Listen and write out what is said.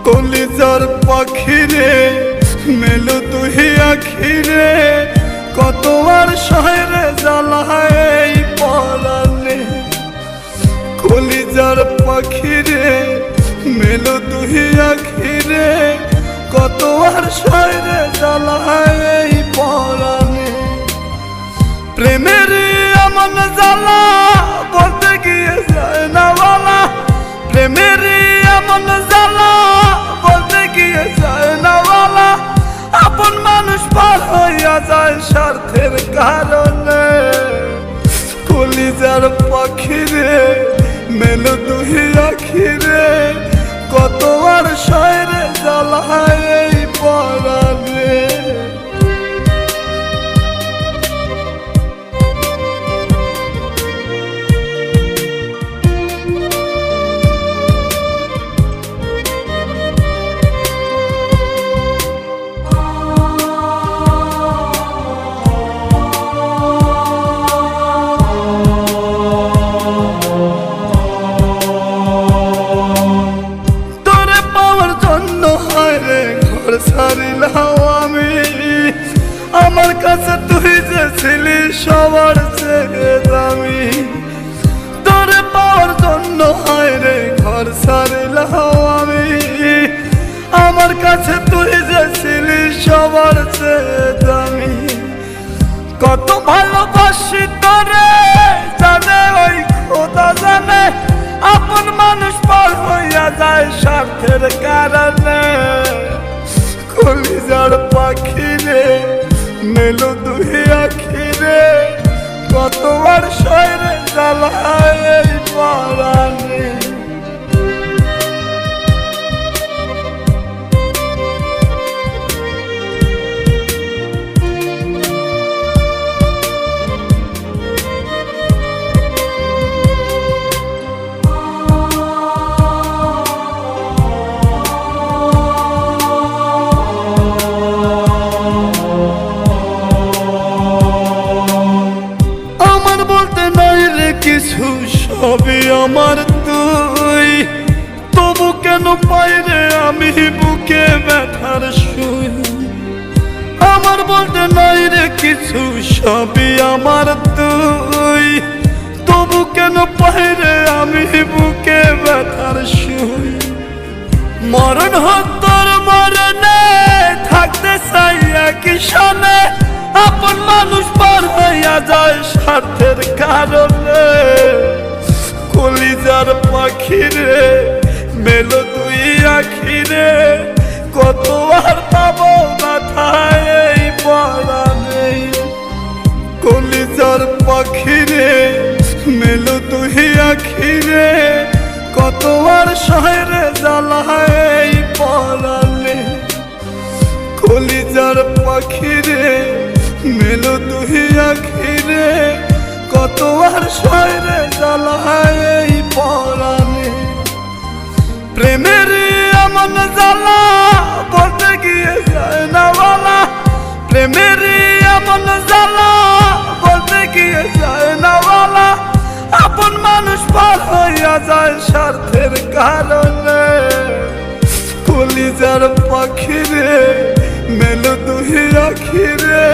কলিজার পাখিরে মেলো তুই আখিরে কত আর শহরে জ্বালায় এই পরাণে। কলিজার পাখিরে মেলো তুই আখিরে কত আর শহরে জ্বালায় এই পরাণে। প্রেমের এমন জ্বালা বলতে গিয়ে যায় না বলা, প্রেমের এমন জ্বালা বলতে গিয়ে যায় না বলা। আপন মানুষ পার হইয়া যায় স্বার্থের কারণে। কলিজার পাখিরে মেলো তুই আখিরে কত আর শহরে জ্বালায় এই পরাণে। ছাড়িলাম আমি আমার কাছে তুই যে ছিলি সবার চেয়ে দামি। তোরে পাওয়ার জন্য হায় রে ঘর ছাড়িলাম আমি আমার কাছে তুই যে ছিলি সবার চেয়ে দামি। কত ভালোবাসি তোরে জানে ওই খোদা জানে, আপন মানুষ পার হইয়া যায় স্বার্থের কারণে। কলিজার পাখিরে মেলো তুই আখিরে কত আর শহরে জ্বালায় এই পরাণে। কিছু সবই আমার তুই, তবু কেন পাই রে আমি বুকে ব্যথার সুই। আমার বলতে নাই রে কিছু সবই আমার তুই, তবু কেন পাই রে আমি বুকে ব্যথার সুই। মরণ হত্যার মরণে থাকতে চাই একই সনে, আপন মানুষ পার হইয়া যায় স্বার্থের কারণে। কলিজার পাখিরে মেলো তুই আখিরে কত আর পাবো মাথায় এই পরাণে। কলিজার পাখিরে মেলো তুই আখিরে কত আর শহরে জ্বালায় এই পরাণে। কলিজার পাখিরে মেলো তুই আখিরে কত আর শহরে জ্বালায় এই পরাণে। প্রেমের এমন জ্বালা বলতে গিয়ে যায় না বলা, প্রেমের এমন জ্বালা বলতে গিয়ে যায় না বলা। আপন মানুষ পার হইয়া যায় স্বার্থের কারণে। কলিজার পাখিরে মেলো তুই আখিরে